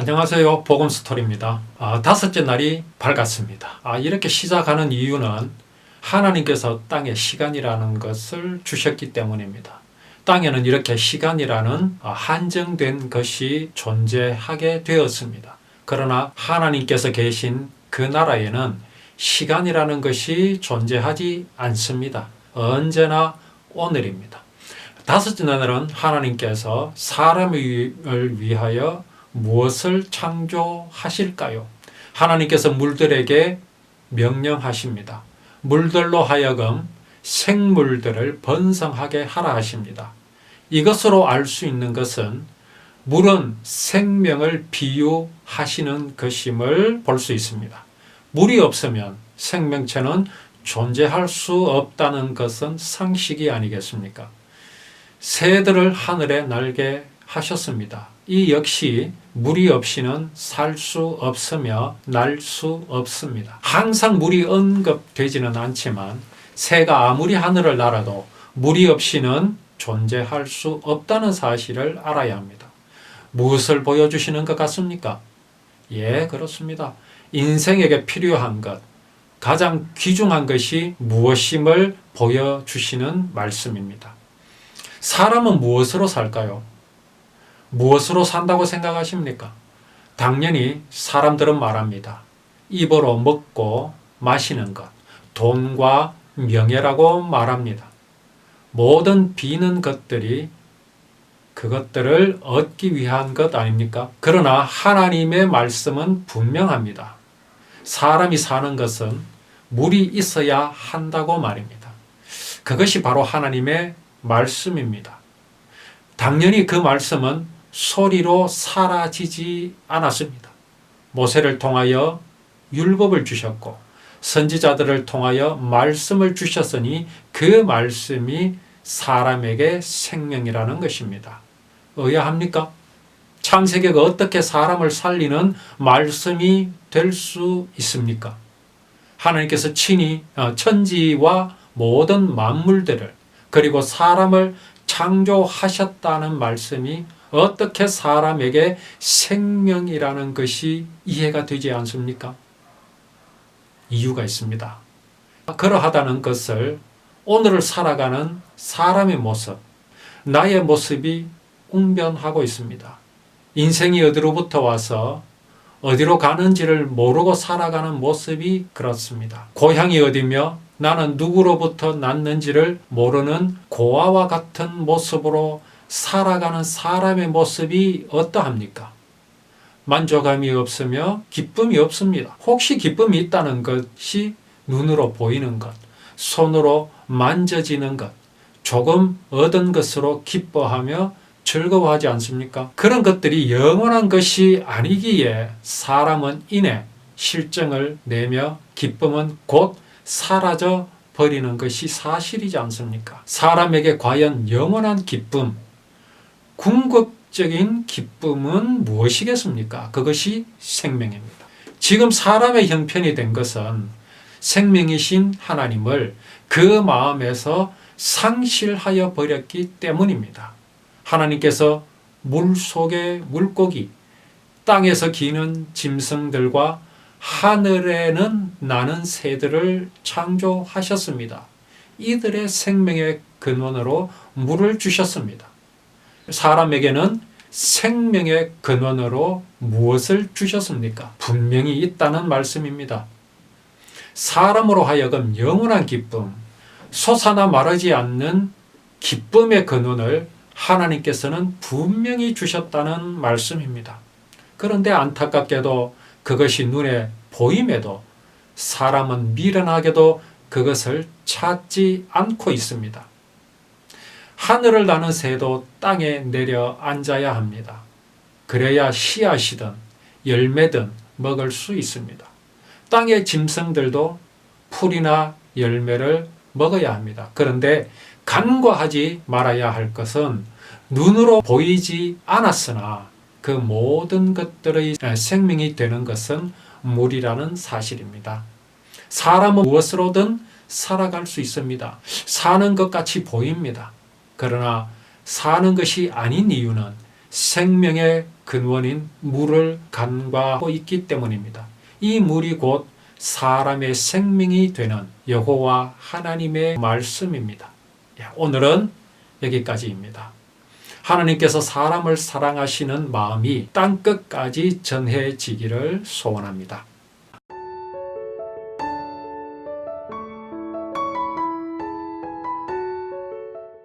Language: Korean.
안녕하세요. 복음스토리입니다. 다섯째 날이 밝았습니다. 이렇게 시작하는 이유는 하나님께서 땅에 시간이라는 것을 주셨기 때문입니다. 땅에는 이렇게 시간이라는 한정된 것이 존재하게 되었습니다. 그러나 하나님께서 계신 그 나라에는 시간이라는 것이 존재하지 않습니다. 언제나 오늘입니다. 다섯째 날은 하나님께서 사람을 위하여 무엇을 창조하실까요? 하나님께서 물들에게 명령하십니다. 물들로 하여금 생물들을 번성하게 하라 하십니다. 이것으로 알 수 있는 것은 물은 생명을 비유하시는 것임을 볼 수 있습니다. 물이 없으면 생명체는 존재할 수 없다는 것은 상식이 아니겠습니까? 새들을 하늘에 날게 하셨습니다. 이 역시 물이 없이는 살 수 없으며 날 수 없습니다. 항상 물이 언급되지는 않지만 새가 아무리 하늘을 날아도 물이 없이는 존재할 수 없다는 사실을 알아야 합니다. 무엇을 보여주시는 것 같습니까? 예, 그렇습니다. 인생에게 필요한 것, 가장 귀중한 것이 무엇임을 보여주시는 말씀입니다. 사람은 무엇으로 살까요? 무엇으로 산다고 생각하십니까? 당연히 사람들은 말합니다. 입으로 먹고 마시는 것, 돈과 명예라고 말합니다. 모든 비는 것들이 그것들을 얻기 위한 것 아닙니까? 그러나 하나님의 말씀은 분명합니다. 사람이 사는 것은 물이 있어야 한다고 말입니다. 그것이 바로 하나님의 말씀입니다. 당연히 그 말씀은 소리로 사라지지 않았습니다. 모세를 통하여 율법을 주셨고 선지자들을 통하여 말씀을 주셨으니 그 말씀이 사람에게 생명이라는 것입니다. 의아합니까? 창세기가 어떻게 사람을 살리는 말씀이 될 수 있습니까? 하나님께서 친히 천지와 모든 만물들을 그리고 사람을 창조하셨다는 말씀이 어떻게 사람에게 생명이라는 것이 이해가 되지 않습니까? 이유가 있습니다. 그러하다는 것을 오늘을 살아가는 사람의 모습, 나의 모습이 웅변하고 있습니다. 인생이 어디로부터 와서 어디로 가는지를 모르고 살아가는 모습이 그렇습니다. 고향이 어디며 나는 누구로부터 났는지를 모르는 고아와 같은 모습으로 살아가는 사람의 모습이 어떠합니까? 만족감이 없으며 기쁨이 없습니다. 혹시 기쁨이 있다는 것이 눈으로 보이는 것, 손으로 만져지는 것, 조금 얻은 것으로 기뻐하며 즐거워하지 않습니까? 그런 것들이 영원한 것이 아니기에 사람은 이내 실증을 내며 기쁨은 곧 사라져 버리는 것이 사실이지 않습니까? 사람에게 과연 영원한 기쁨, 궁극적인 기쁨은 무엇이겠습니까? 그것이 생명입니다. 지금 사람의 형편이 된 것은 생명이신 하나님을 그 마음에서 상실하여 버렸기 때문입니다. 하나님께서 물속의 물고기, 땅에서 기는 짐승들과 하늘에는 나는 새들을 창조하셨습니다. 이들의 생명의 근원으로 물을 주셨습니다. 사람에게는 생명의 근원으로 무엇을 주셨습니까? 분명히 있다는 말씀입니다. 사람으로 하여금 영원한 기쁨, 솟아나 마르지 않는 기쁨의 근원을 하나님께서는 분명히 주셨다는 말씀입니다. 그런데 안타깝게도 그것이 눈에 보임에도 사람은 미련하게도 그것을 찾지 않고 있습니다. 하늘을 나는 새도 땅에 내려 앉아야 합니다. 그래야 씨앗이든 열매든 먹을 수 있습니다. 땅의 짐승들도 풀이나 열매를 먹어야 합니다. 그런데 간과하지 말아야 할 것은 눈으로 보이지 않았으나 그 모든 것들의 생명이 되는 것은 물이라는 사실입니다. 사람은 무엇으로든 살아갈 수 있습니다. 사는 것 같이 보입니다. 그러나 사는 것이 아닌 이유는 생명의 근원인 물을 간과하고 있기 때문입니다. 이 물이 곧 사람의 생명이 되는 여호와 하나님의 말씀입니다. 오늘은 여기까지입니다. 하나님께서 사람을 사랑하시는 마음이 땅끝까지 전해지기를 소원합니다.